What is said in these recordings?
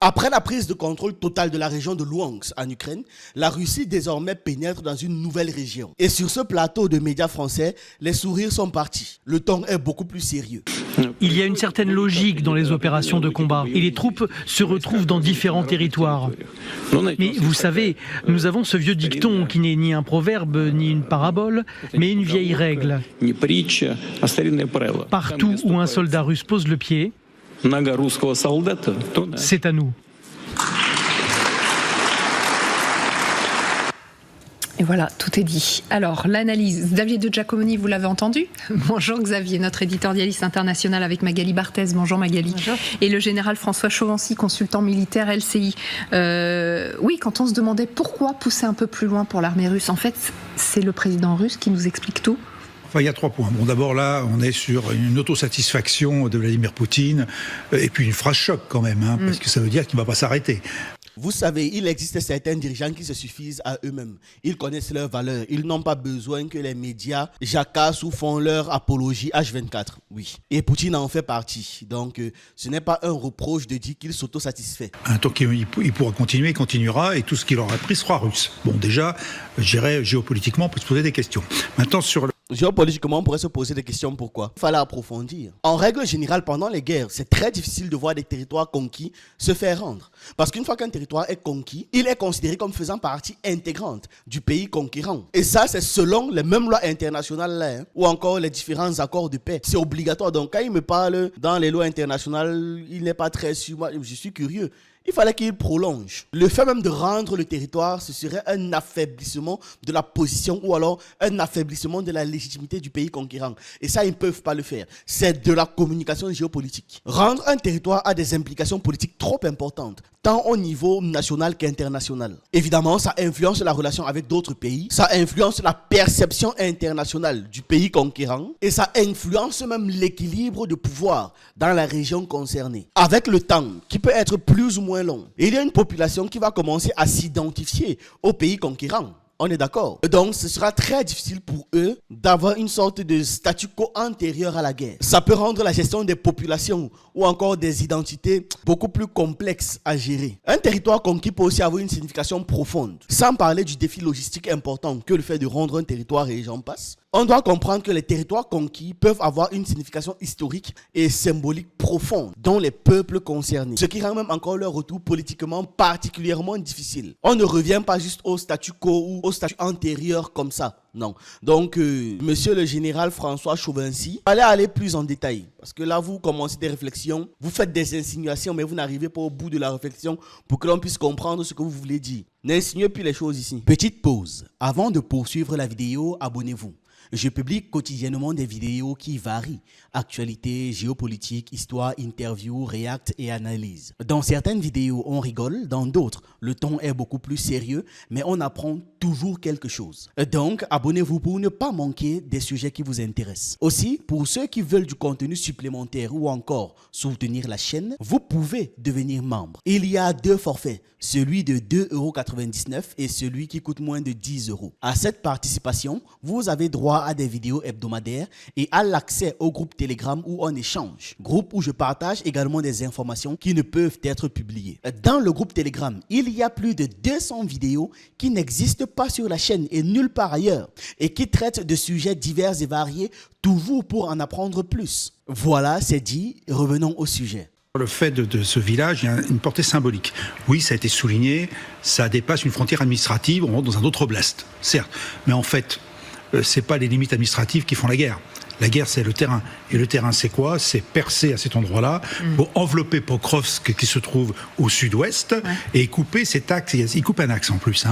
Après la prise de contrôle totale de la région de Louhansk en Ukraine, la Russie désormais pénètre dans une nouvelle région. Et sur ce plateau de médias français, les sourires sont partis. Le ton est beaucoup plus sérieux. Il y a une certaine logique dans les opérations de combat et les troupes se retrouvent dans différents territoires. Mais vous savez, nous avons ce vieux dicton qui n'est ni un proverbe ni une parabole, mais une vieille règle. Partout où un soldat russe pose le pied, c'est à nous. Et voilà, tout est dit. Alors, l'analyse, Xavier de Giacomoni, vous l'avez entendu. Bonjour Xavier, notre éditorialiste international avec Magali Barthez. Bonjour Magali. Bonjour. Et le général François Chauvency, consultant militaire LCI. Oui, quand on se demandait pourquoi pousser un peu plus loin pour l'armée russe, en fait, c'est le président russe qui nous explique tout. Enfin, il y a 3 points. Bon, d'abord, là, on est sur une autosatisfaction de Vladimir Poutine, et puis une phrase choc quand même, parce que ça veut dire qu'il ne va pas s'arrêter. Vous savez, il existe certains dirigeants qui se suffisent à eux-mêmes. Ils connaissent leurs valeurs. Ils n'ont pas besoin que les médias jacassent ou font leur apologie H24. Oui. Et Poutine en fait partie. Donc, ce n'est pas un reproche de dire qu'il s'autosatisfait. Tant qu'il pourra continuer, il continuera, et tout ce qu'il aura pris sera russe. Bon, déjà, je dirais, géopolitiquement, on peut se poser des questions. Maintenant, sur le... Géopolitiquement, on pourrait se poser des questions pourquoi. Il fallait approfondir. En règle générale, pendant les guerres, c'est très difficile de voir des territoires conquis se faire rendre. Parce qu'une fois qu'un territoire est conquis, il est considéré comme faisant partie intégrante du pays conquérant. Et ça, c'est selon les mêmes lois internationales là, ou encore les différents accords de paix. C'est obligatoire. Donc, quand il me parle dans les lois internationales, il n'est pas très sûr. Moi, je suis curieux. Il fallait qu'il prolonge. Le fait même de rendre le territoire, ce serait un affaiblissement de la position ou alors un affaiblissement de la légitimité du pays conquérant. Et ça, ils ne peuvent pas le faire. C'est de la communication géopolitique. Rendre un territoire a des implications politiques trop importantes, tant au niveau national qu'international. Évidemment, ça influence la relation avec d'autres pays, ça influence la perception internationale du pays conquérant et ça influence même l'équilibre de pouvoir dans la région concernée. Avec le temps, qui peut être plus ou moins long, il y a une population qui va commencer à s'identifier au pays conquérant. On est d'accord. Donc, ce sera très difficile pour eux d'avoir une sorte de statu quo antérieur à la guerre. Ça peut rendre la gestion des populations ou encore des identités beaucoup plus complexes à gérer. Un territoire conquis peut aussi avoir une signification profonde. Sans parler du défi logistique important que le fait de rendre un territoire et j'en passe. On doit comprendre que les territoires conquis peuvent avoir une signification historique et symbolique profonde dans les peuples concernés. Ce qui rend même encore leur retour politiquement particulièrement difficile. On ne revient pas juste au statu quo ou au statut antérieur comme ça. Non. Donc, monsieur le général François Chauvency, allez aller plus en détail. Parce que là, vous commencez des réflexions, vous faites des insinuations, mais vous n'arrivez pas au bout de la réflexion pour que l'on puisse comprendre ce que vous voulez dire. N'insinuez plus les choses ici. Petite pause. Avant de poursuivre la vidéo, abonnez-vous. Je publie quotidiennement des vidéos qui varient. Actualité, géopolitique, histoire, interview, react et analyse. Dans certaines vidéos, on rigole. Dans d'autres, le ton est beaucoup plus sérieux, mais on apprend toujours quelque chose. Donc, abonnez-vous pour ne pas manquer des sujets qui vous intéressent. Aussi, pour ceux qui veulent du contenu supplémentaire ou encore soutenir la chaîne, vous pouvez devenir membre. Il y a 2 forfaits, celui de 2,99 € et celui qui coûte moins de 10 €. À cette participation, vous avez droit à des vidéos hebdomadaires et à l'accès au groupe Telegram où on échange. Groupe où je partage également des informations qui ne peuvent être publiées. Dans le groupe Telegram, il y a plus de 200 vidéos qui n'existent pas sur la chaîne et nulle part ailleurs et qui traitent de sujets divers et variés, toujours pour en apprendre plus. Voilà, c'est dit, revenons au sujet. Le fait de ce village, il y a une portée symbolique. Oui, ça a été souligné, ça dépasse une frontière administrative, on rentre dans un autre oblast, certes. Mais en fait, c'est pas les limites administratives qui font la guerre. La guerre, c'est le terrain. Et le terrain, c'est quoi? C'est percer à cet endroit-là pour envelopper Pokrovsk qui se trouve au sud-ouest et couper cet axe. Il coupe un axe en plus.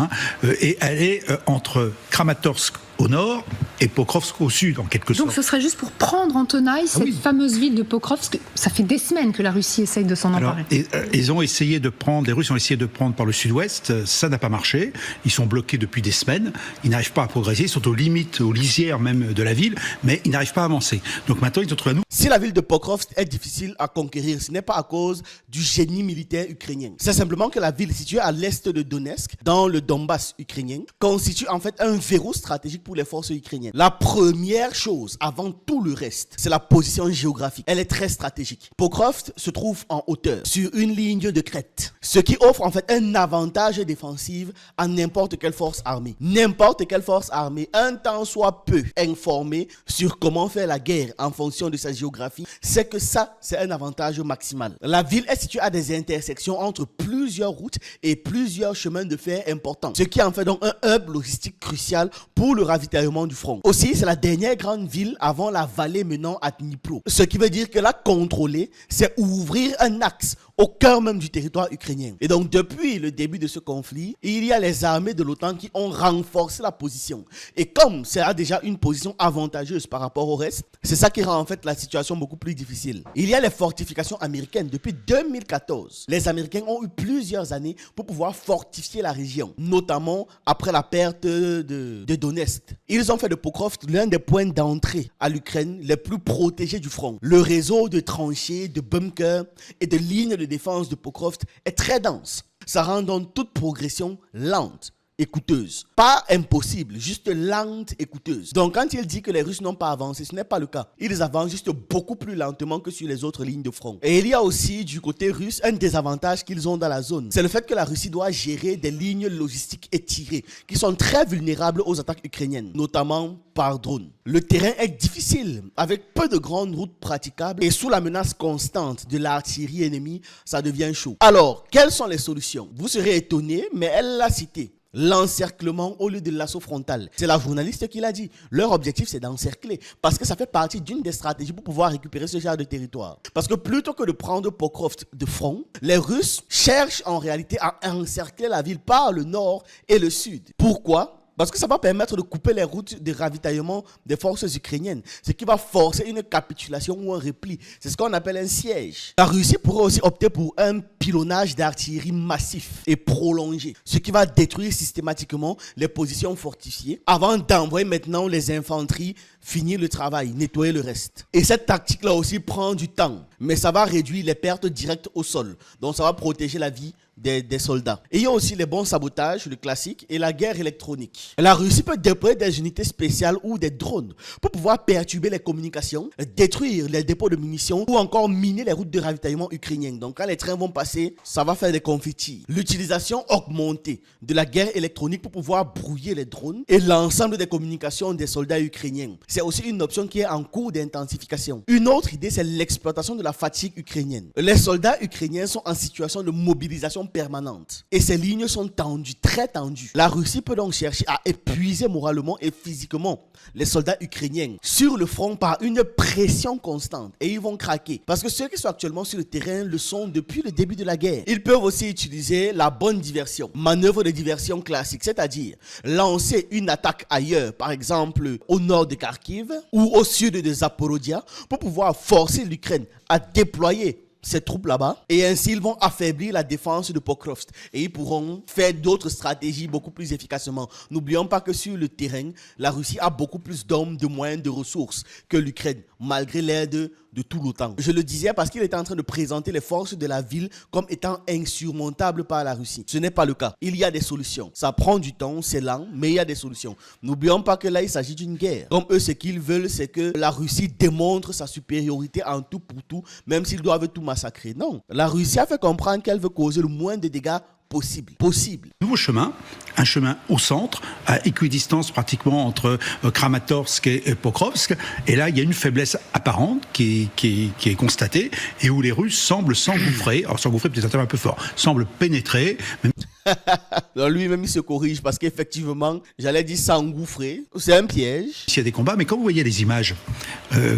Et aller entre Kramatorsk au nord et Pokrovsk au sud, en quelque sorte. Donc ce serait juste pour prendre en tenaille cette fameuse ville de Pokrovsk. Ça fait des semaines que la Russie essaye de s'en emparer. Les Russes ont essayé de prendre par le sud-ouest, ça n'a pas marché. Ils sont bloqués depuis des semaines, ils n'arrivent pas à progresser, ils sont aux limites, aux lisières même de la ville, mais ils n'arrivent pas à avancer. Donc maintenant, ils sont trouvé à nous. Si la ville de Pokrovsk est difficile à conquérir, ce n'est pas à cause du génie militaire ukrainien. C'est simplement que la ville située à l'est de Donetsk, dans le Donbass ukrainien, constitue en fait un verrou stratégique pour les forces ukrainiennes. ukrainienne. La première chose, avant tout le reste, c'est la position géographique. Elle est très stratégique. Pokrovsk se trouve en hauteur, sur une ligne de crête, ce qui offre en fait un avantage défensif à n'importe quelle force armée. N'importe quelle force armée, un tant soit peu informée sur comment faire la guerre en fonction de sa géographie, c'est que ça, c'est un avantage maximal. La ville est située à des intersections entre plusieurs routes et plusieurs chemins de fer importants, ce qui en fait donc un hub logistique crucial pour le ravitaillement du front. Aussi, c'est la dernière grande ville avant la vallée menant à Dnipro, ce qui veut dire que la contrôler, c'est ouvrir un axe au cœur même du territoire ukrainien. Et donc, depuis le début de ce conflit, il y a les armées de l'OTAN qui ont renforcé la position. Et comme c'est déjà une position avantageuse par rapport au reste, c'est ça qui rend en fait la situation beaucoup plus difficile. Il y a les fortifications américaines. Depuis 2014, les Américains ont eu plusieurs années pour pouvoir fortifier la région, notamment après la perte de Donetsk. Ils ont fait de Pokrovsk l'un des points d'entrée à l'Ukraine les plus protégés du front. Le réseau de tranchées, de bunkers et de lignes de défense de Pokrovsk est très dense. Ça rend donc toute progression lente et coûteuse. Pas impossible, juste lente et coûteuse. Donc quand il dit que les Russes n'ont pas avancé, ce n'est pas le cas. Ils avancent juste beaucoup plus lentement que sur les autres lignes de front. Et il y a aussi du côté russe un désavantage qu'ils ont dans la zone. C'est le fait que la Russie doit gérer des lignes logistiques étirées qui sont très vulnérables aux attaques ukrainiennes, notamment par drone. Le terrain est difficile, avec peu de grandes routes praticables et sous la menace constante de l'artillerie ennemie, ça devient chaud. Alors, quelles sont les solutions? Vous serez étonné, mais elle l'a cité. L'encerclement au lieu de l'assaut frontal. C'est la journaliste qui l'a dit. Leur objectif, c'est d'encercler. Parce que ça fait partie d'une des stratégies pour pouvoir récupérer ce genre de territoire. Parce que plutôt que de prendre Pokrovsk de front, les Russes cherchent en réalité à encercler la ville par le nord et le sud. Pourquoi ? Parce que ça va permettre de couper les routes de ravitaillement des forces ukrainiennes, ce qui va forcer une capitulation ou un repli. C'est ce qu'on appelle un siège. La Russie pourrait aussi opter pour un pilonnage d'artillerie massif et prolongé, ce qui va détruire systématiquement les positions fortifiées avant d'envoyer maintenant les infanteries finir le travail, nettoyer le reste. Et cette tactique-là aussi prend du temps, mais ça va réduire les pertes directes au sol. Donc ça va protéger la vie des soldats. Et il y a aussi les bons sabotages, le classique, et la guerre électronique. La Russie peut déployer des unités spéciales ou des drones pour pouvoir perturber les communications, détruire les dépôts de munitions ou encore miner les routes de ravitaillement ukrainiennes. Donc quand les trains vont passer, ça va faire des confettis. L'utilisation augmentée de la guerre électronique pour pouvoir brouiller les drones et l'ensemble des communications des soldats ukrainiens. C'est aussi une option qui est en cours d'intensification. Une autre idée, c'est l'exploitation de la fatigue ukrainienne. Les soldats ukrainiens sont en situation de mobilisation permanente. Et ces lignes sont tendues, très tendues. La Russie peut donc chercher à épuiser moralement et physiquement les soldats ukrainiens sur le front par une pression constante. Et ils vont craquer. Parce que ceux qui sont actuellement sur le terrain le sont depuis le début de la guerre. Ils peuvent aussi utiliser la bonne diversion. Manœuvre de diversion classique, c'est-à-dire lancer une attaque ailleurs, par exemple au nord de Kharkiv ou au sud de Zaporizhzhia, pour pouvoir forcer l'Ukraine à déployer ces troupes là-bas, et ainsi ils vont affaiblir la défense de Pokrovsk et ils pourront faire d'autres stratégies beaucoup plus efficacement. N'oublions pas que sur le terrain, la Russie a beaucoup plus d'hommes, de moyens, de ressources que l'Ukraine, malgré l'aide de tout l'OTAN. Je le disais parce qu'il était en train de présenter les forces de la ville comme étant insurmontables par la Russie. Ce n'est pas le cas. Il y a des solutions. Ça prend du temps, c'est lent, mais il y a des solutions. N'oublions pas que là, il s'agit d'une guerre. Comme eux, ce qu'ils veulent, c'est que la Russie démontre sa supériorité en tout pour tout, même s'ils doivent tout massacrer. Non. La Russie a fait comprendre qu'elle veut causer le moins de dégâts possible. Nouveau chemin, un chemin au centre, à équidistance pratiquement entre Kramatorsk et Pokrovsk. Et là, il y a une faiblesse apparente qui est constatée et où les Russes semblent s'engouffrer. Alors s'engouffrer peut-être un terme un peu fort. Semblent pénétrer. Lui-même, il se corrige parce qu'effectivement, j'allais dire s'engouffrer. C'est un piège. S'il y a des combats, mais quand vous voyez les images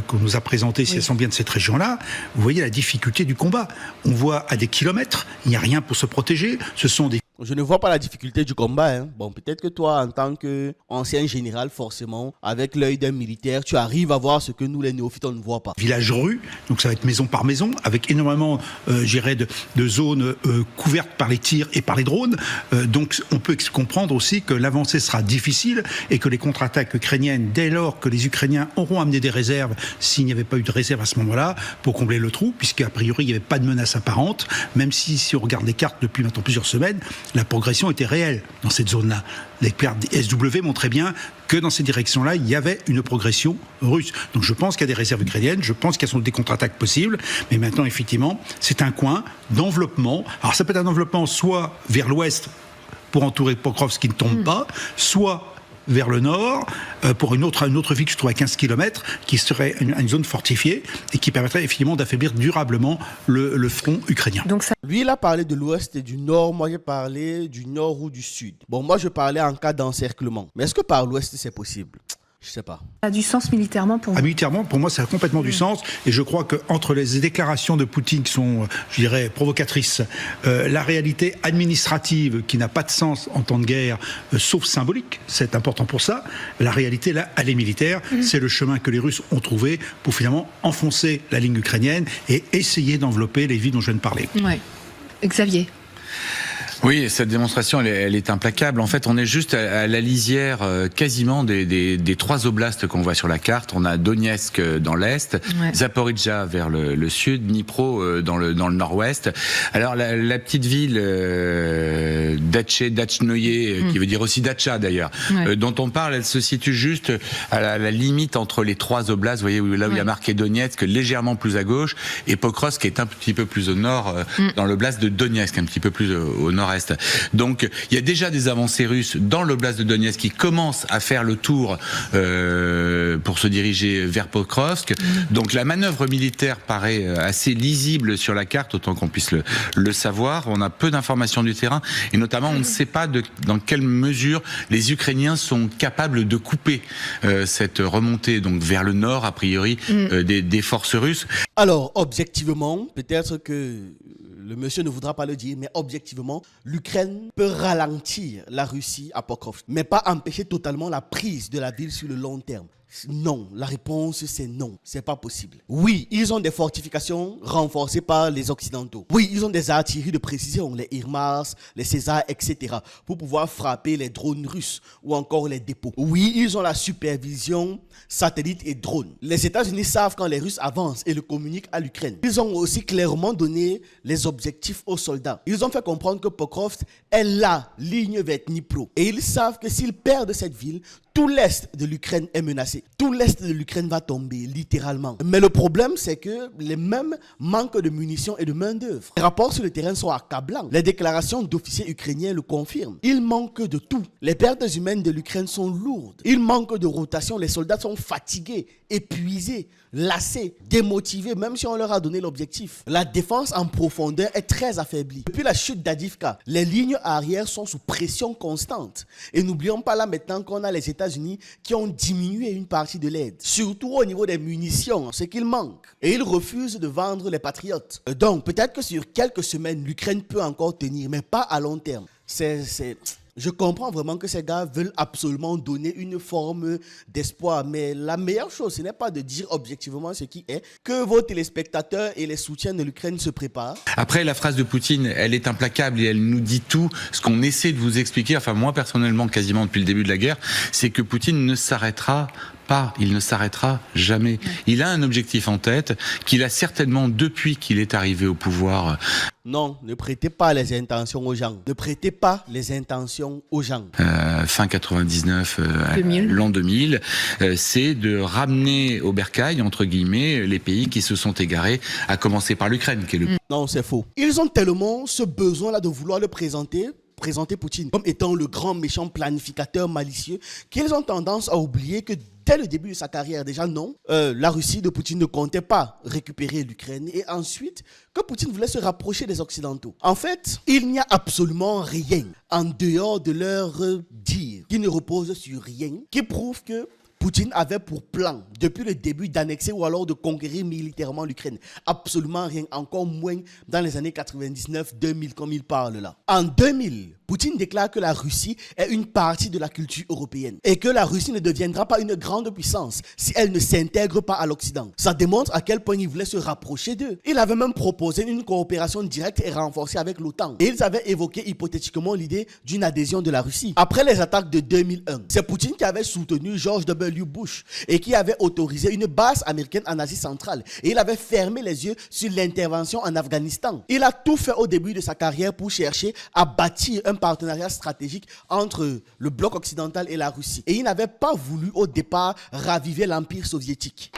qu'on nous a présentées, si elles sont bien de cette région-là, vous voyez la difficulté du combat. On voit à des kilomètres, il n'y a rien pour se protéger. Ce sont des... Je ne vois pas la difficulté du combat. Hein. Bon, peut-être que toi, en tant qu'ancien général, forcément, avec l'œil d'un militaire, tu arrives à voir ce que nous, les néophytes, on ne voit pas. Village rue, donc ça va être maison par maison, avec énormément, de zones couvertes par les tirs et par les drones. Donc on peut comprendre aussi que l'avancée sera difficile et que les contre-attaques ukrainiennes, dès lors que les Ukrainiens auront amené des réserves, s'il n'y avait pas eu de réserve à ce moment-là, pour combler le trou, puisqu'à priori il n'y avait pas de menace apparente, même si on regarde les cartes depuis maintenant plusieurs semaines, la progression était réelle dans cette zone-là. L'expert SW montrait bien que dans ces directions-là, il y avait une progression russe. Donc je pense qu'il y a des réserves ukrainiennes, je pense qu'il y a des contre-attaques possibles, mais maintenant, effectivement, c'est un coin d'enveloppement. Alors ça peut être un enveloppement soit vers l'ouest pour entourer Pokrovsk qui ne tombe pas, soit vers le nord, pour une autre ville que je trouve à 15 km, qui serait une zone fortifiée et qui permettrait effectivement d'affaiblir durablement le front ukrainien. Donc ça... Lui, il a parlé de l'ouest et du nord, moi j'ai parlé du nord ou du sud. Bon, moi je parlais en cas d'encerclement. Mais est-ce que par l'ouest c'est possible ? Je sais pas. Ça a du sens militairement pour vous ? Militairement, pour moi, ça a complètement du sens. Et je crois qu'entre les déclarations de Poutine qui sont, je dirais, provocatrices, la réalité administrative qui n'a pas de sens en temps de guerre, sauf symbolique, c'est important pour ça, la réalité, là, elle est militaire. C'est le chemin que les Russes ont trouvé pour finalement enfoncer la ligne ukrainienne et essayer d'envelopper les villes dont je viens de parler. Ouais. Xavier. Oui, cette démonstration, elle est implacable. En fait, on est juste à la lisière quasiment des trois oblasts qu'on voit sur la carte. On a Donetsk dans l'est, Zaporijjia vers le sud, Dnipro dans le nord-ouest. Alors la petite ville Dachnoye, qui veut dire aussi Dacha d'ailleurs, dont on parle, elle se situe juste à la limite entre les trois oblasts. Vous voyez là où il y a marqué Donetsk, légèrement plus à gauche, et Pokrovsk qui est un petit peu plus au nord, dans l'oblast de Donetsk, un petit peu plus au nord. Donc il y a déjà des avancées russes dans l'oblast de Donetsk qui commencent à faire le tour pour se diriger vers Pokrovsk. Donc la manœuvre militaire paraît assez lisible sur la carte, autant qu'on puisse le savoir. On a peu d'informations du terrain et notamment on ne sait pas dans quelle mesure les Ukrainiens sont capables de couper cette remontée donc vers le nord a priori des forces russes. Alors objectivement, peut-être que le monsieur ne voudra pas le dire, mais objectivement, l'Ukraine peut ralentir la Russie à Pokrovsk, mais pas empêcher totalement la prise de la ville sur le long terme. Non, la réponse c'est non, c'est pas possible. Oui, ils ont des fortifications renforcées par les Occidentaux. Oui, ils ont des artilleries de précision, les HIMARS, les César, etc. pour pouvoir frapper les drones russes ou encore les dépôts. Oui, ils ont la supervision satellite et drone. Les États-Unis savent quand les Russes avancent et le communiquent à l'Ukraine. Ils ont aussi clairement donné les objectifs aux soldats. Ils ont fait comprendre que Pokrovsk est la ligne vers Dnipro. Et ils savent que s'ils perdent cette ville, tout l'est de l'Ukraine est menacé. Tout l'est de l'Ukraine va tomber, littéralement. Mais le problème, c'est que les mêmes manquent de munitions et de main-d'œuvre. Les rapports sur le terrain sont accablants. Les déclarations d'officiers ukrainiens le confirment. Il manque de tout. Les pertes humaines de l'Ukraine sont lourdes. Il manque de rotation. Les soldats sont fatigués, épuisés, lassés, démotivés, même si on leur a donné l'objectif. La défense en profondeur est très affaiblie. Depuis la chute d'Avdiivka, les lignes arrières sont sous pression constante. Et n'oublions pas là maintenant qu'on a les États-Unis qui ont diminué une partie de l'aide, surtout au niveau des munitions, ce qu'il manque. Et ils refusent de vendre les patriotes. Donc peut-être que sur quelques semaines, l'Ukraine peut encore tenir, mais pas à long terme. Je comprends vraiment que ces gars veulent absolument donner une forme d'espoir, mais la meilleure chose, ce n'est pas de dire objectivement ce qui est, que vos téléspectateurs et les soutiens de l'Ukraine se préparent. Après, la phrase de Poutine, elle est implacable et elle nous dit tout. Ce qu'on essaie de vous expliquer, enfin moi personnellement, quasiment depuis le début de la guerre, c'est que Poutine ne s'arrêtera pas, il ne s'arrêtera jamais. Il a un objectif en tête qu'il a certainement depuis qu'il est arrivé au pouvoir. Non, ne prêtez pas les intentions aux gens. Ne prêtez pas les intentions aux gens. Fin 99, l'an 2000, c'est de ramener au bercail, entre guillemets, les pays qui se sont égarés, à commencer par l'Ukraine, qui est le... Non, c'est faux. Ils ont tellement ce besoin-là de vouloir le présenter Poutine comme étant le grand méchant planificateur malicieux qu'ils ont tendance à oublier que dès le début de sa carrière, déjà non, la Russie de Poutine ne comptait pas récupérer l'Ukraine et ensuite que Poutine voulait se rapprocher des Occidentaux. En fait, il n'y a absolument rien en dehors de leur dire qui ne repose sur rien, qui prouve que Poutine avait pour plan, depuis le début, d'annexer ou alors de conquérir militairement l'Ukraine. Absolument rien, encore moins dans les années 99-2000, comme il parle là. En 2000, Poutine déclare que la Russie est une partie de la culture européenne et que la Russie ne deviendra pas une grande puissance si elle ne s'intègre pas à l'Occident. Ça démontre à quel point il voulait se rapprocher d'eux. Il avait même proposé une coopération directe et renforcée avec l'OTAN. Et ils avaient évoqué hypothétiquement l'idée d'une adhésion de la Russie. Après les attaques de 2001, c'est Poutine qui avait soutenu George W. Bush et qui avait autorisé une base américaine en Asie centrale. Et il avait fermé les yeux sur l'intervention en Afghanistan. Il a tout fait au début de sa carrière pour chercher à bâtir un partenariat stratégique entre le bloc occidental et la Russie. Et il n'avait pas voulu au départ raviver l'Empire soviétique.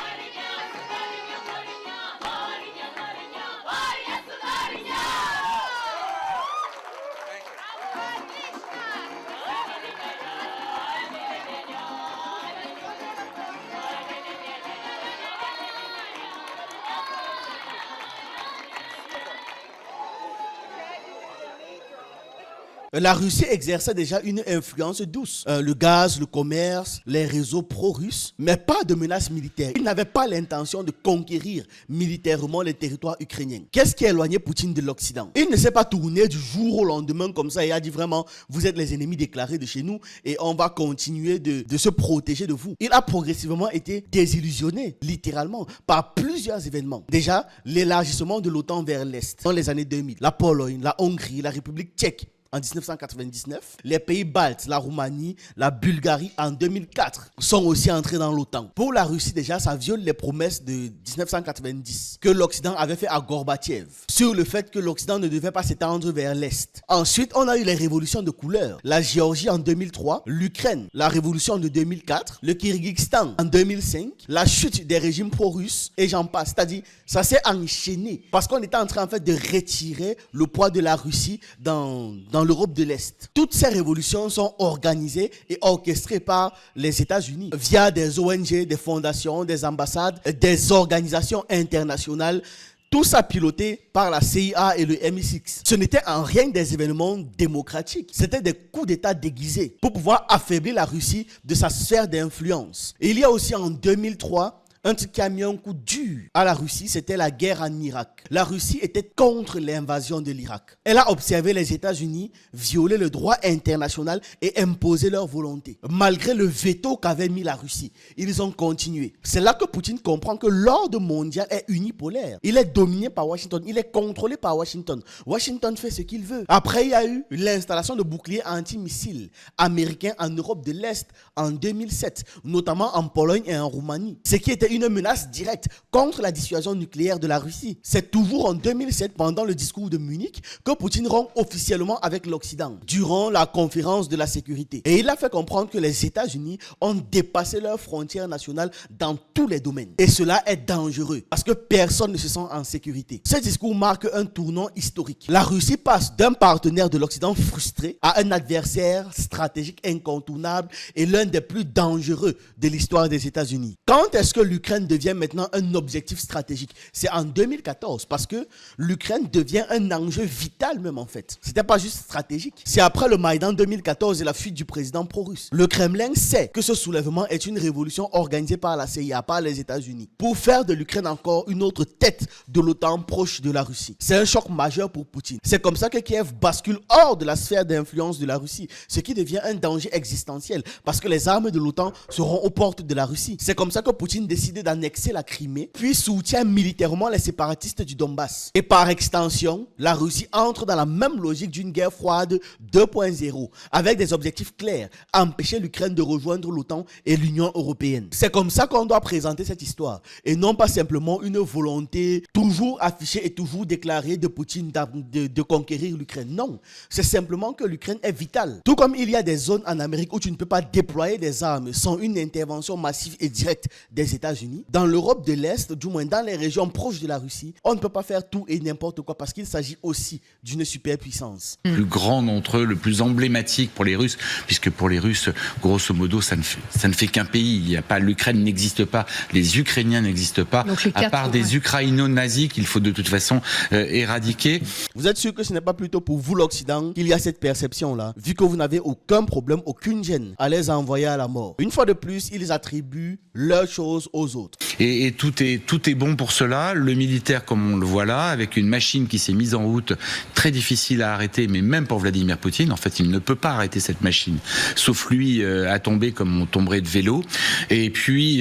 La Russie exerçait déjà une influence douce. Le gaz, le commerce, les réseaux pro-russes, mais pas de menace militaire. Il n'avait pas l'intention de conquérir militairement les territoires ukrainiens. Qu'est-ce qui éloignait Poutine de l'Occident? Il ne s'est pas tourné du jour au lendemain comme ça et a dit vraiment, vous êtes les ennemis déclarés de chez nous et on va continuer de se protéger de vous. Il a progressivement été désillusionné, littéralement, par plusieurs événements. Déjà, l'élargissement de l'OTAN vers l'Est dans les années 2000. La Pologne, la Hongrie, la République tchèque en 1999, les pays baltes, la Roumanie, la Bulgarie en 2004 sont aussi entrés dans l'OTAN. Pour la Russie déjà, ça viole les promesses de 1990 que l'Occident avait fait à Gorbatchev sur le fait que l'Occident ne devait pas s'étendre vers l'Est. Ensuite, on a eu les révolutions de couleur. La Géorgie en 2003, l'Ukraine, la révolution de 2004, le Kyrgyzstan en 2005, la chute des régimes pro-russes et j'en passe. C'est-à-dire, ça s'est enchaîné parce qu'on était en train en fait de retirer le poids de la Russie dans l'Europe de l'Est. Toutes ces révolutions sont organisées et orchestrées par les États-Unis via des ONG, des fondations, des ambassades, des organisations internationales. Tout ça piloté par la CIA et le MI6. Ce n'était en rien des événements démocratiques. C'était des coups d'État déguisés pour pouvoir affaiblir la Russie de sa sphère d'influence. Et il y a aussi en 2003 un truc qui a mis un coup dur à la Russie, c'était la guerre en Irak. La Russie était contre l'invasion de l'Irak. Elle a observé les États-Unis violer le droit international et imposer leur volonté. Malgré le veto qu'avait mis la Russie, ils ont continué. C'est là que Poutine comprend que l'ordre mondial est unipolaire. Il est dominé par Washington, il est contrôlé par Washington. Washington fait ce qu'il veut. Après, il y a eu l'installation de boucliers antimissiles américains en Europe de l'Est en 2007, notamment en Pologne et en Roumanie. Ce qui était une menace directe contre la dissuasion nucléaire de la Russie. C'est toujours en 2007, pendant le discours de Munich, que Poutine rompt officiellement avec l'Occident, durant la conférence de la sécurité. Et il a fait comprendre que les États-Unis ont dépassé leurs frontières nationales dans tous les domaines. Et cela est dangereux, parce que personne ne se sent en sécurité. Ce discours marque un tournant historique. La Russie passe d'un partenaire de l'Occident frustré à un adversaire stratégique incontournable et l'un des plus dangereux de l'histoire des États-Unis. Quand est-ce que l'Ukraine devient maintenant un objectif stratégique? C'est en 2014, parce que l'Ukraine devient un enjeu vital même en fait. C'était pas juste stratégique. C'est après le Maïdan 2014 et la fuite du président pro-russe. Le Kremlin sait que ce soulèvement est une révolution organisée par la CIA, par les États-Unis, pour faire de l'Ukraine encore une autre tête de l'OTAN proche de la Russie. C'est un choc majeur pour Poutine. C'est comme ça que Kiev bascule hors de la sphère d'influence de la Russie, ce qui devient un danger existentiel, parce que les armes de l'OTAN seront aux portes de la Russie. C'est comme ça que Poutine décide d'annexer la Crimée, puis soutient militairement les séparatistes du Donbass. Et par extension, la Russie entre dans la même logique d'une guerre froide 2.0, avec des objectifs clairs, empêcher l'Ukraine de rejoindre l'OTAN et l'Union européenne. C'est comme ça qu'on doit présenter cette histoire, et non pas simplement une volonté toujours affichée et toujours déclarée de Poutine de conquérir l'Ukraine. Non, c'est simplement que l'Ukraine est vitale. Tout comme il y a des zones en Amérique où tu ne peux pas déployer des armes sans une intervention massive et directe des États-Unis, dans l'Europe de l'Est, du moins dans les régions proches de la Russie, on ne peut pas faire tout et n'importe quoi parce qu'il s'agit aussi d'une superpuissance. Le plus grand d'entre eux, le plus emblématique pour les Russes, puisque pour les Russes, grosso modo, ça ne fait qu'un pays. Il y a pas, l'Ukraine n'existe pas, les Ukrainiens n'existent pas, à part des Ukraino-nazis qu'il faut de toute façon éradiquer. Vous êtes sûr que ce n'est pas plutôt pour vous l'Occident qu'il y a cette perception-là, vu que vous n'avez aucun problème, aucune gêne à les envoyer à la mort. Une fois de plus, ils attribuent leurs choses aux autres. Et tout est bon pour cela. Le militaire, comme on le voit là, avec une machine qui s'est mise en route, très difficile à arrêter, mais même pour Vladimir Poutine, en fait, il ne peut pas arrêter cette machine. Sauf lui à tomber comme on tomberait de vélo. Et puis,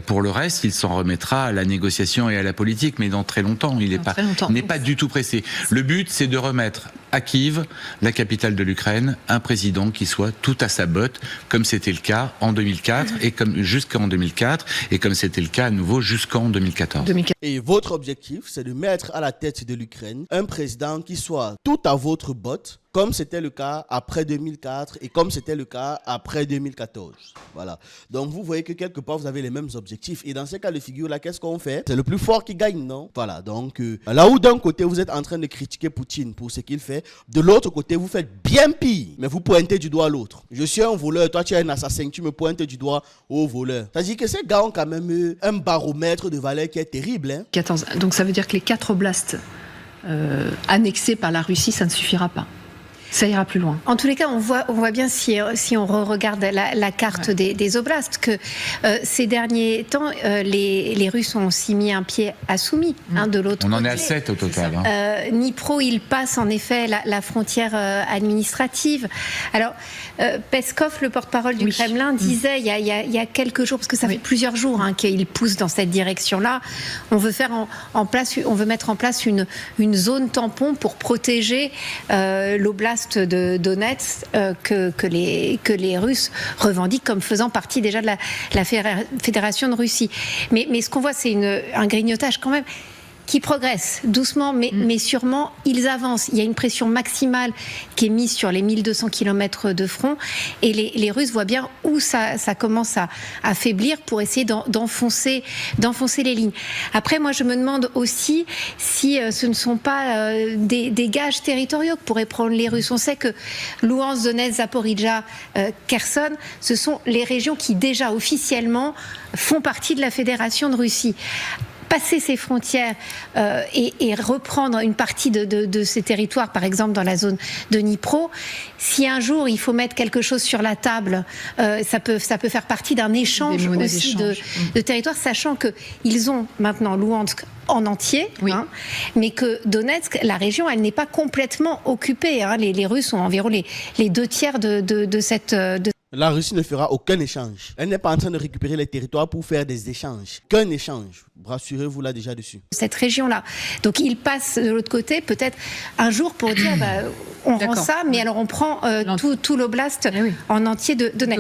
pour le reste, il s'en remettra à la négociation et à la politique, mais dans très longtemps. Il n'est pas du tout pressé. Le but, c'est de remettre à Kiev, la capitale de l'Ukraine, un président qui soit tout à sa botte, comme c'était le cas en 2004 et comme jusqu'en 2004 et comme c'était le cas à nouveau jusqu'en 2014. Et votre objectif, c'est de mettre à la tête de l'Ukraine un président qui soit tout à votre botte, comme c'était le cas après 2004 et comme c'était le cas après 2014. Voilà. Donc vous voyez que quelque part vous avez les mêmes objectifs. Et dans ces cas de figure-là, qu'est-ce qu'on fait? C'est le plus fort qui gagne, non? Voilà. Donc là où d'un côté vous êtes en train de critiquer Poutine pour ce qu'il fait, de l'autre côté vous faites bien pire, mais vous pointez du doigt l'autre. Je suis un voleur, toi tu es un assassin, tu me pointes du doigt au voleur. C'est-à-dire que ces gars ont quand même un baromètre de valeur qui est terrible. Hein? 14. Donc ça veut dire que les 4 oblasts annexés par la Russie, ça ne suffira pas. Ça ira plus loin. En tous les cas, on voit bien si on regarde la carte des oblasts que ces derniers temps, les Russes ont aussi mis un pied à Soumy de l'autre côté. On en est à 7 au total. Dnipro, il passe en effet la frontière administrative. Alors, Peskov, le porte-parole du Kremlin, disait il y a quelques jours, parce que ça fait plusieurs jours qu'il pousse dans cette direction-là, on veut mettre en place une zone tampon pour protéger l'oblast de Donetsk que les Russes revendiquent comme faisant partie déjà de la Fédération de Russie. Mais ce qu'on voit, c'est un grignotage quand même qui progresse doucement, mais sûrement, ils avancent. Il y a une pression maximale qui est mise sur les 1200 km de front, et les Russes voient bien où ça commence à affaiblir pour essayer d'enfoncer les lignes. Après, moi, je me demande aussi si ce ne sont pas des gages territoriaux que pourraient prendre les Russes. On sait que Louhansk, Donetsk, Zaporijjia, Kherson, ce sont les régions qui déjà officiellement font partie de la Fédération de Russie. Passer ces frontières et reprendre une partie de ces territoires, par exemple dans la zone de Dnipro, si un jour il faut mettre quelque chose sur la table, ça peut faire partie d'un échange aussi de territoires, sachant qu'ils ont maintenant Louhansk en entier, mais que Donetsk, la région, elle n'est pas complètement occupée. Les Russes ont environ les 2 tiers de cette... La Russie ne fera aucun échange. Elle n'est pas en train de récupérer les territoires pour faire des échanges. Qu'un échange. Rassurez-vous là déjà dessus. Cette région-là. Donc il passe de l'autre côté peut-être un jour pour dire on rend ça, mais alors on prend tout l'oblast en entier de Donetsk.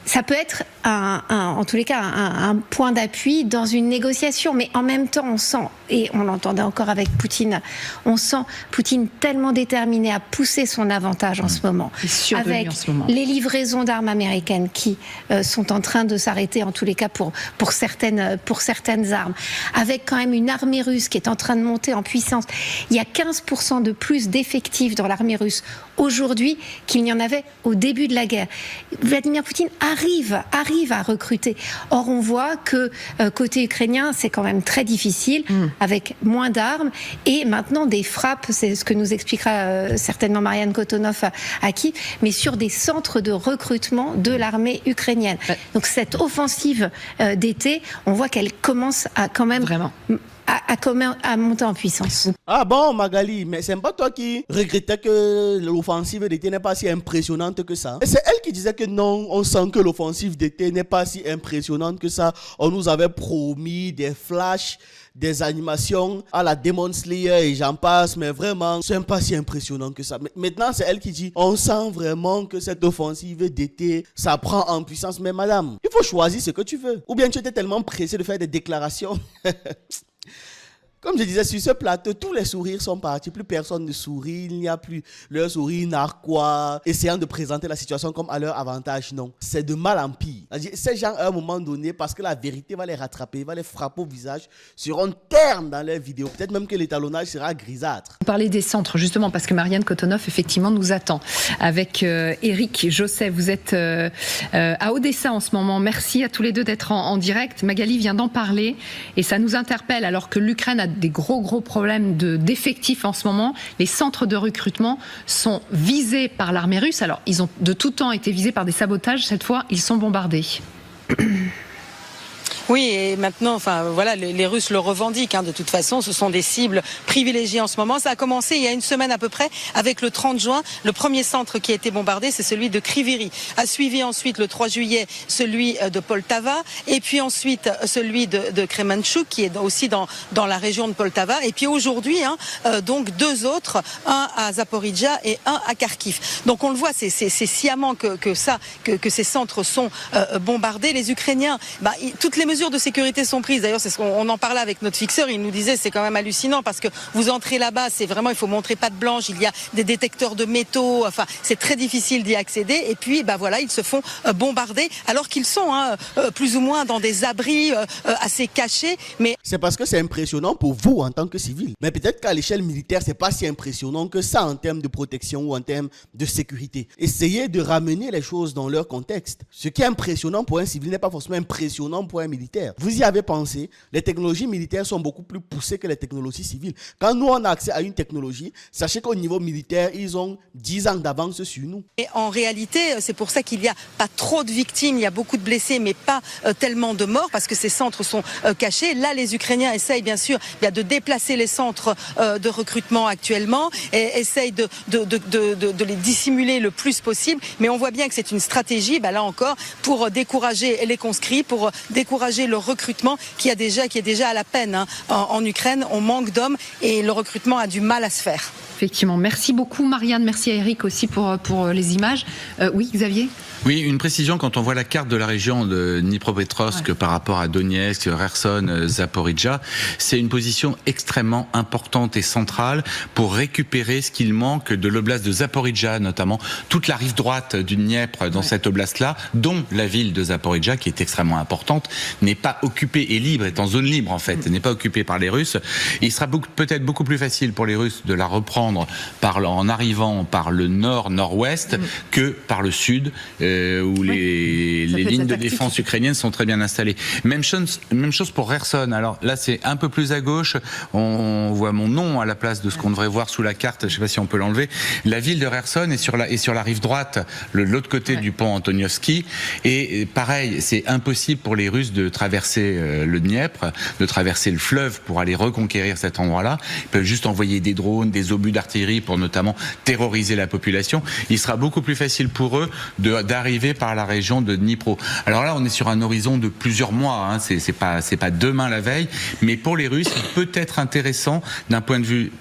Ça peut être en tous les cas un point d'appui dans une négociation, mais en même temps on sent, et on l'entendait encore avec Poutine, on sent Poutine tellement déterminé à pousser son avantage en ce moment, avec les livraisons d'armes américaines qui sont en train de s'arrêter, en tous les cas pour certaines armes, avec quand même une armée russe qui est en train de monter en puissance. Il y a 15% de plus d'effectifs dans l'armée russe aujourd'hui qu'il n'y en avait au début de la guerre. Vladimir Poutine arrive à recruter. Or, on voit que côté ukrainien, c'est quand même très difficile, avec moins d'armes et maintenant des frappes, c'est ce que nous expliquera certainement Marianne Kotonov à Kiev, mais sur des centres de recrutement de l'armée ukrainienne. Donc cette offensive d'été, on voit qu'elle commence à quand même à monter en puissance. Ah bon, Magali, mais c'est pas toi qui regrettais que l'offensive d'été n'est pas si impressionnante que ça. Et c'est elle qui disait que non, on sent que l'offensive d'été n'est pas si impressionnante que ça. On nous avait promis des flashs, des animations à la Demon Slayer et j'en passe, mais vraiment, c'est pas si impressionnant que ça. Maintenant, c'est elle qui dit, on sent vraiment que cette offensive d'été, ça prend en puissance. Mais madame, il faut choisir ce que tu veux. Ou bien tu étais tellement pressé de faire des déclarations. Comme je disais, sur ce plateau, tous les sourires sont partis. Plus personne ne sourit. Il n'y a plus leur sourire narquois, essayant de présenter la situation comme à leur avantage. Non, c'est de mal en pire. Ces gens, à un moment donné, parce que la vérité va les rattraper, va les frapper au visage, seront ternes dans leurs vidéos. Peut-être même que l'étalonnage sera grisâtre. On parlait des centres, justement, parce que Marianne Kotonov, effectivement, nous attend. Avec Eric, Joseph, vous êtes à Odessa en ce moment. Merci à tous les deux d'être en direct. Magali vient d'en parler et ça nous interpelle alors que l'Ukraine a des gros problèmes d'effectifs en ce moment. Les centres de recrutement sont visés par l'armée russe. Alors, ils ont de tout temps été visés par des sabotages. Cette fois, ils sont bombardés. Oui, et maintenant, enfin voilà, les Russes le revendiquent. De toute façon, ce sont des cibles privilégiées en ce moment. Ça a commencé il y a une semaine à peu près, avec le 30 juin. Le premier centre qui a été bombardé, c'est celui de Kryvyi. A suivi ensuite le 3 juillet celui de Poltava, et puis ensuite celui de Kremenchuk, qui est aussi dans la région de Poltava. Et puis aujourd'hui, donc 2 autres, un à Zaporijjia et un à Kharkiv. Donc on le voit, c'est sciemment que ces centres sont bombardés. Les Ukrainiens, toutes les mesures mesures de sécurité sont prises. D'ailleurs, c'est ce qu'on en parlait avec notre fixeur. Il nous disait, c'est quand même hallucinant parce que vous entrez là-bas, c'est vraiment, il faut montrer patte blanche. Il y a des détecteurs de métaux. Enfin, c'est très difficile d'y accéder. Et puis, voilà, ils se font bombarder alors qu'ils sont plus ou moins dans des abris assez cachés. Mais c'est parce que c'est impressionnant pour vous en tant que civil. Mais peut-être qu'à l'échelle militaire, c'est pas si impressionnant que ça en termes de protection ou en termes de sécurité. Essayez de ramener les choses dans leur contexte. Ce qui est impressionnant pour un civil n'est pas forcément impressionnant pour un militaire. Vous y avez pensé, les technologies militaires sont beaucoup plus poussées que les technologies civiles. Quand nous, on a accès à une technologie, sachez qu'au niveau militaire, ils ont 10 ans d'avance sur nous. Et en réalité, c'est pour ça qu'il n'y a pas trop de victimes, il y a beaucoup de blessés, mais pas tellement de morts, parce que ces centres sont cachés. Là, les Ukrainiens essayent bien sûr de déplacer les centres de recrutement actuellement, et essayent de les dissimuler le plus possible, mais on voit bien que c'est une stratégie, là encore, pour décourager les conscrits, pour décourager le recrutement qui est déjà à la peine. En Ukraine, on manque d'hommes et le recrutement a du mal à se faire. Effectivement. Merci beaucoup Marianne, merci à Eric aussi pour les images. Oui, Xavier ? Oui, une précision, quand on voit la carte de la région de Dnipropetrovsk par rapport à Donetsk, Kherson, Zaporijjia, c'est une position extrêmement importante et centrale pour récupérer ce qu'il manque de l'oblast de Zaporijjia, notamment toute la rive droite du Dniepr dans cette oblast-là, dont la ville de Zaporijjia, qui est extrêmement importante, n'est pas occupée et libre, est en zone libre en fait, n'est pas occupée par les Russes. Il sera peut-être beaucoup plus facile pour les Russes de la reprendre en arrivant par le nord-nord-ouest que par le sud, où les lignes de défense ukrainiennes sont très bien installées. Même chose pour Kherson. Alors là, c'est un peu plus à gauche. On voit mon nom à la place de ce qu'on devrait voir sous la carte. Je ne sais pas si on peut l'enlever. La ville de Kherson est sur la rive droite, l'autre côté du pont Antonievski. Et pareil, c'est impossible pour les Russes de traverser le Dniepr, de traverser le fleuve pour aller reconquérir cet endroit-là. Ils peuvent juste envoyer des drones, des obus d'artillerie pour notamment terroriser la population. Il sera beaucoup plus facile pour eux d'arriver par la région de Dnipro. Alors là, on est sur un horizon de plusieurs mois. C'est pas demain la veille, mais pour les Russes, il peut être intéressant d'un point de vue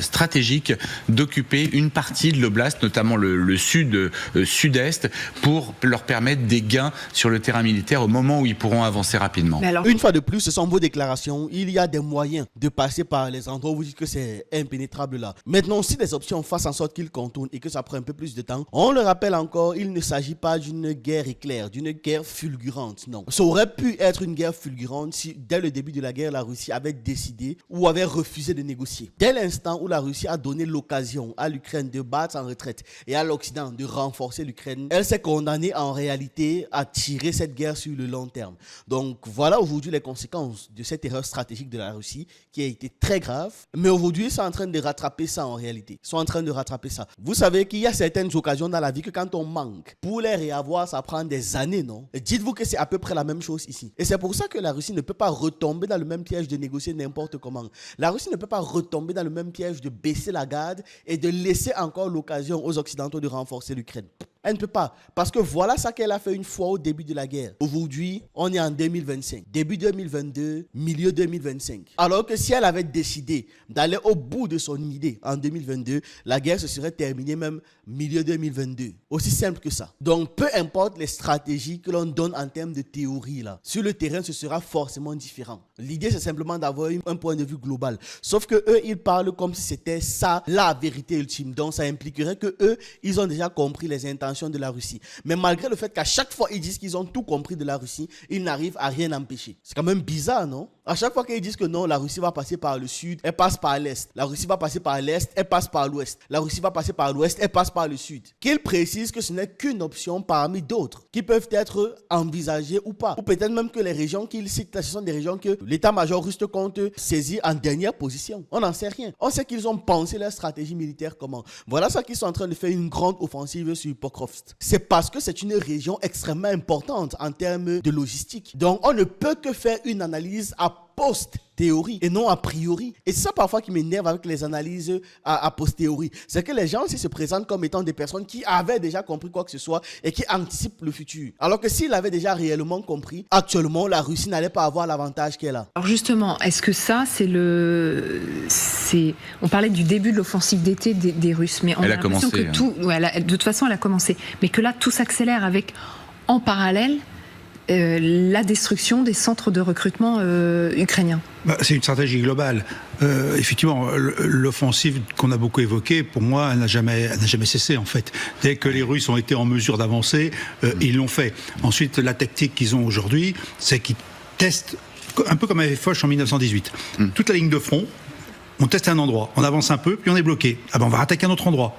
stratégique d'occuper une partie de l'oblast, notamment le sud-est, pour leur permettre des gains sur le terrain militaire au moment où ils pourront avancer rapidement. Une fois de plus, ce sont vos déclarations. Il y a des moyens de passer par les endroits où vous dites que c'est impénétrable là. Maintenant, si les options fassent en sorte qu'ils contournent et que ça prend un peu plus de temps, on le rappelle encore, il ne s'agit pas d'une guerre éclair, d'une guerre fulgurante, non. Ça aurait pu être une guerre fulgurante si, dès le début de la guerre, la Russie avait décidé ou avait refusé de négocier. Dès l'instant où la Russie a donné l'occasion à l'Ukraine de battre en retraite et à l'Occident de renforcer l'Ukraine, elle s'est condamnée en réalité à tirer cette guerre sur le long terme. Donc voilà aujourd'hui les conséquences de cette erreur stratégique de la Russie qui a été très grave, mais aujourd'hui ils sont en train de rattraper ça en réalité. Ils sont en train de rattraper ça. Vous savez qu'il y a certaines occasions dans la vie que quand on manque, pour les réavoir, ça prend des années, non? Et dites-vous que c'est à peu près la même chose ici. Et c'est pour ça que la Russie ne peut pas retomber dans le même piège de négocier n'importe comment. La Russie ne peut pas retomber dans le même piège de baisser la garde et de laisser encore l'occasion aux Occidentaux de renforcer l'Ukraine. Elle ne peut pas. Parce que voilà ça qu'elle a fait une fois au début de la guerre. Aujourd'hui, on est en 2025. Début 2022, milieu 2025. Alors que si elle avait décidé d'aller au bout de son idée en 2022, la guerre se serait terminée même milieu 2022. Aussi simple que ça. Donc, peu importe les stratégies que l'on donne en termes de théorie, là, sur le terrain, ce sera forcément différent. L'idée, c'est simplement d'avoir un point de vue global. Sauf que eux, ils parlent comme si c'était ça, la vérité ultime. Donc, ça impliquerait que eux, ils ont déjà compris les intentions de la Russie. Mais malgré le fait qu'à chaque fois ils disent qu'ils ont tout compris de la Russie, ils n'arrivent à rien empêcher. C'est quand même bizarre, non? À chaque fois qu'ils disent que non, la Russie va passer par le sud, elle passe par l'est. La Russie va passer par l'est, elle passe par l'ouest. La Russie va passer par l'ouest, elle passe par le sud. Qu'ils précisent que ce n'est qu'une option parmi d'autres qui peuvent être envisagées ou pas. Ou peut-être même que les régions qu'ils citent, ce sont des régions que l'état-major russe compte saisir en dernière position. On n'en sait rien. On sait qu'ils ont pensé leur stratégie militaire comment. Voilà ça qu'ils sont en train de faire une grande offensive sur Pokrovsk. C'est parce que c'est une région extrêmement importante en termes de logistique. Donc on ne peut que faire une analyse à post-théorie et non a priori. Et c'est ça parfois qui m'énerve avec les analyses à posteriori. C'est que les gens aussi se présentent comme étant des personnes qui avaient déjà compris quoi que ce soit et qui anticipent le futur. Alors que s'ils avaient déjà réellement compris, actuellement la Russie n'allait pas avoir l'avantage qu'elle a. Alors justement, est-ce que ça on parlait du début de l'offensive d'été des Russes, mais on a l'impression que tout, de toute façon elle a commencé, mais que là tout s'accélère avec en parallèle la destruction des centres de recrutement ukrainiens? C'est une stratégie globale. Effectivement, l'offensive qu'on a beaucoup évoquée, pour moi, elle n'a jamais cessé, en fait. Dès que les Russes ont été en mesure d'avancer, ils l'ont fait. Ensuite, la tactique qu'ils ont aujourd'hui, c'est qu'ils testent, un peu comme avait Foch en 1918, toute la ligne de front. On teste un endroit, on avance un peu, puis on est bloqué. Ah ben on va attaquer un autre endroit.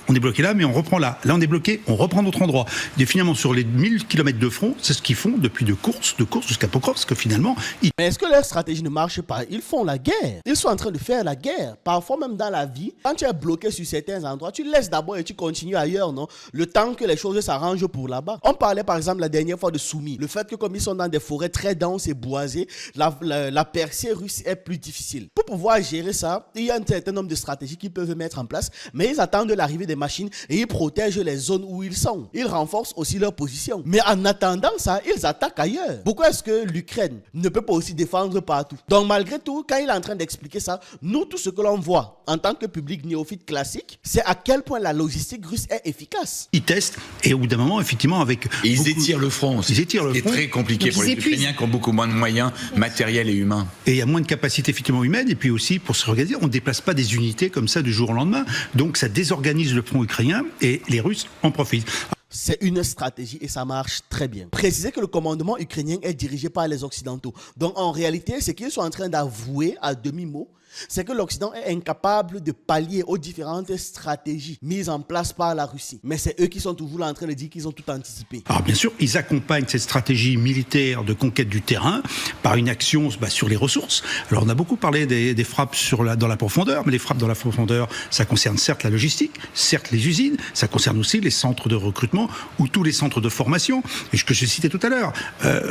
On est bloqué là, mais on reprend là. Là, on est bloqué, on reprend notre endroit. Et finalement, sur les 1000 km de front, c'est ce qu'ils font depuis de course jusqu'à Pokrovsk, que finalement... Mais est-ce que leur stratégie ne marche pas? Ils font la guerre. Ils sont en train de faire la guerre. Parfois, même dans la vie, quand tu es bloqué sur certains endroits, tu laisses d'abord et tu continues ailleurs, non? Le temps que les choses s'arrangent pour là-bas. On parlait, par exemple, la dernière fois de Soumy. Le fait que comme ils sont dans des forêts très denses et boisées, la percée russe est plus difficile. Pour pouvoir gérer ça, il y a un certain nombre de stratégies qu'ils peuvent mettre en place, mais ils attendent l'arrivée des machines et ils protègent les zones où ils sont. Ils renforcent aussi leur position. Mais en attendant ça, ils attaquent ailleurs. Pourquoi est-ce que l'Ukraine ne peut pas aussi défendre partout? Donc malgré tout, quand il est en train d'expliquer ça, nous, tout ce que l'on voit en tant que public néophyte classique, c'est à quel point la logistique russe est efficace. Ils testent et au bout d'un moment, effectivement, avec... Et ils étirent le front aussi. Ils étirent le front. C'est très compliqué pour les Ukrainiens qui ont beaucoup moins de moyens matériels et humains. Et il y a moins de capacité effectivement humaine, et puis aussi pour se organiser, on ne déplace pas des unités comme ça du jour au lendemain. Donc ça désorganise le front ukrainien et les Russes en profitent. C'est une stratégie et ça marche très bien. Préciser que le commandement ukrainien est dirigé par les Occidentaux. Donc en réalité, ce qu'ils sont en train d'avouer à demi-mot, c'est que l'Occident est incapable de pallier aux différentes stratégies mises en place par la Russie. Mais c'est eux qui sont toujours là en train de dire qu'ils ont tout anticipé. Alors bien sûr, ils accompagnent cette stratégie militaire de conquête du terrain par une action sur les ressources. Alors on a beaucoup parlé des frappes dans la profondeur, mais les frappes dans la profondeur, ça concerne certes la logistique, certes les usines, ça concerne aussi les centres de recrutement ou tous les centres de formation. Et ce que je citais tout à l'heure,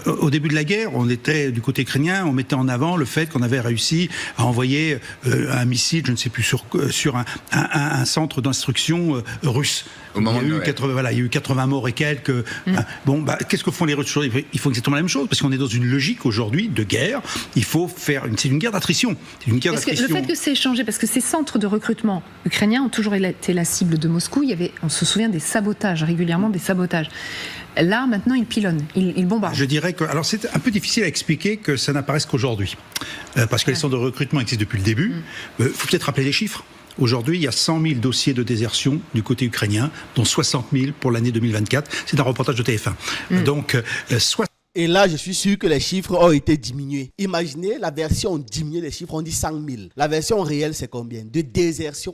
au début de la guerre, on était du côté ukrainien, on mettait en avant le fait qu'on avait réussi à envoyer un missile, je ne sais plus sur un centre d'instruction russe. Au moment il y a eu 80 morts et quelques. Qu'est-ce que font les Russes? Il faut exactement la même chose, parce qu'on est dans une logique aujourd'hui de guerre. Il faut faire c'est une guerre d'attrition. Le fait que c'est changé, parce que ces centres de recrutement ukrainiens ont toujours été la cible de Moscou. On se souvient des sabotages, régulièrement des sabotages. Là, maintenant, ils pilonnent, ils bombardent. Je dirais que... Alors, c'est un peu difficile à expliquer que ça n'apparaisse qu'aujourd'hui. Parce que les centres de recrutement existent depuis le début. Il faut peut-être rappeler les chiffres. Aujourd'hui, il y a 100 000 dossiers de désertion du côté ukrainien, dont 60 000 pour l'année 2024. C'est un reportage de TF1. Donc, Et là, je suis sûr que les chiffres ont été diminués. Imaginez, la version diminuée des chiffres, on dit 100 000. La version réelle, c'est combien? De désertion.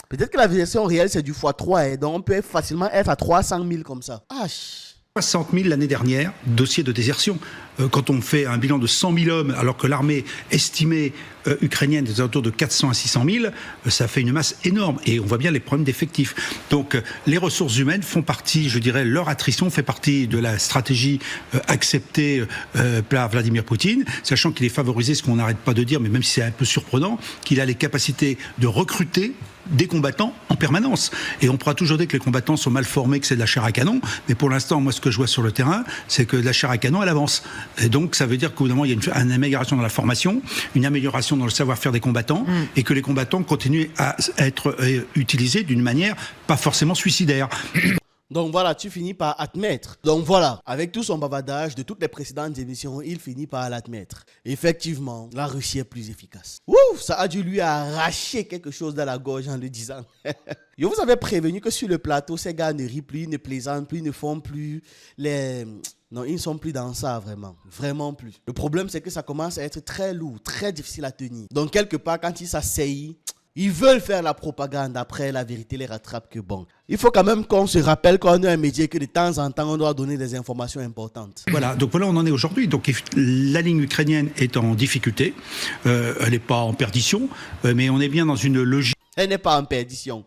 Peut-être que la version réelle, c'est du x3. Donc, on peut facilement être à 300 000 comme ça. 60 000 l'année dernière, dossiers de désertion. Quand on fait un bilan de 100 000 hommes, alors que l'armée estimée ukrainienne est autour de 400 à 600 000, ça fait une masse énorme. Et on voit bien les problèmes d'effectifs. Donc, les ressources humaines font partie, je dirais, leur attrition fait partie de la stratégie acceptée par Vladimir Poutine, sachant qu'il est favorisé, ce qu'on n'arrête pas de dire, mais même si c'est un peu surprenant, qu'il a les capacités de recruter des combattants en permanence. Et on pourra toujours dire que les combattants sont mal formés, que c'est de la chair à canon, mais pour l'instant, moi, ce que je vois sur le terrain, c'est que la chair à canon, elle avance. Et donc, ça veut dire qu'au bout d'un moment, il y a une amélioration dans la formation, une amélioration dans le savoir-faire des combattants, et que les combattants continuent à être utilisés d'une manière pas forcément suicidaire. Donc voilà, tu finis par admettre. Donc voilà, avec tout son bavardage de toutes les précédentes émissions, il finit par l'admettre. Effectivement, la Russie est plus efficace. Ouf, ça a dû lui arracher quelque chose dans la gorge en le disant. Je vous avais prévenu que sur le plateau, ces gars ne rient plus, ils ne plaisantent plus, ils ne font plus les... Non, ils ne sont plus dans ça, vraiment. Vraiment plus. Le problème, c'est que ça commence à être très lourd, très difficile à tenir. Donc quelque part, quand ils s'asseyent, ils veulent faire la propagande, après la vérité les rattrape que bon. Il faut quand même qu'on se rappelle qu'on est un média que de temps en temps on doit donner des informations importantes. Voilà, donc voilà, on en est aujourd'hui. Donc la ligne ukrainienne est en difficulté, elle n'est pas en perdition, mais on est bien dans une logique. Elle n'est pas en perdition.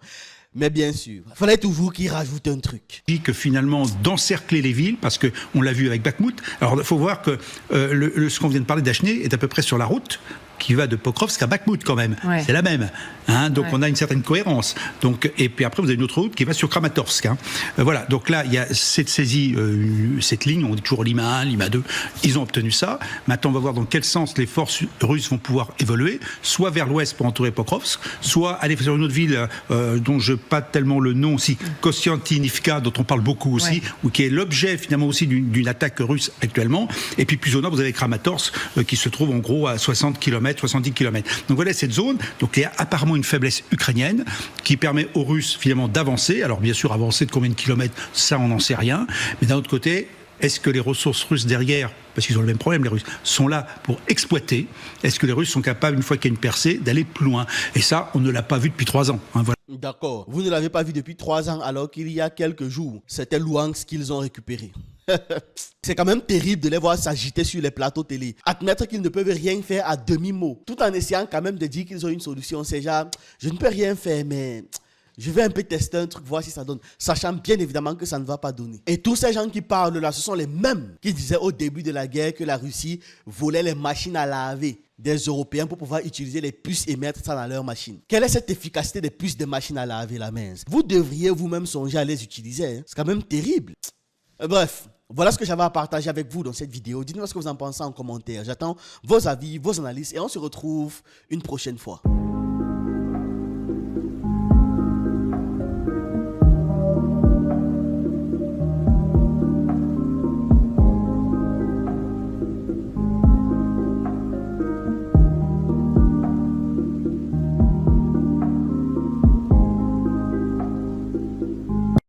Mais bien sûr, il fallait toujours qu'ils rajoutent un truc. Que finalement d'encercler les villes, parce qu'on l'a vu avec Bakhmout. Alors il faut voir que ce qu'on vient de parler d'Achné est à peu près sur la route qui va de Pokrovsk à Bakhmout quand même. Ouais. C'est la même. Hein, donc ouais. on a une certaine cohérence. Donc, et puis après, vous avez une autre route qui va sur Kramatorsk. Hein. Voilà, donc là, il y a cette saisie, cette ligne, on dit toujours Lima 1, Lima 2, ils ont obtenu ça. Maintenant, on va voir dans quel sens les forces russes vont pouvoir évoluer, soit vers l'ouest pour entourer Pokrovsk, soit aller sur une autre ville dont je n'ai pas tellement le nom aussi, Kostiantynivka, dont on parle beaucoup aussi, ouais. ou qui est l'objet finalement aussi d'une attaque russe actuellement. Et puis plus au nord, vous avez Kramatorsk, qui se trouve en gros à 60 km, 70 km. Donc voilà cette zone. Donc il y a apparemment une faiblesse ukrainienne qui permet aux Russes finalement d'avancer. Alors bien sûr, avancer de combien de kilomètres, ça on n'en sait rien. Mais d'un autre côté, est-ce que les ressources russes derrière, parce qu'ils ont le même problème les Russes, sont là pour exploiter? Est-ce que les Russes sont capables, une fois qu'il y a une percée, d'aller plus loin? Et ça, on ne l'a pas vu depuis 3 ans. Hein, voilà. D'accord. Vous ne l'avez pas vu depuis 3 ans alors qu'il y a quelques jours, c'était Luhansk qu'ils ont récupéré. C'est quand même terrible de les voir s'agiter sur les plateaux télé. Admettre qu'ils ne peuvent rien faire à demi-mot, tout en essayant quand même de dire qu'ils ont une solution. C'est genre, je ne peux rien faire, mais je vais un peu tester un truc, voir si ça donne. Sachant bien évidemment que ça ne va pas donner. Et tous ces gens qui parlent là, ce sont les mêmes qui disaient au début de la guerre que la Russie volait les machines à laver des Européens pour pouvoir utiliser les puces et mettre ça dans leurs machines. Quelle est cette efficacité des puces des machines à laver, la mince? Vous devriez vous-même songer à les utiliser. Hein. C'est quand même terrible. Bref. Voilà ce que j'avais à partager avec vous dans cette vidéo. Dites-moi ce que vous en pensez en commentaire. J'attends vos avis, vos analyses et on se retrouve une prochaine fois.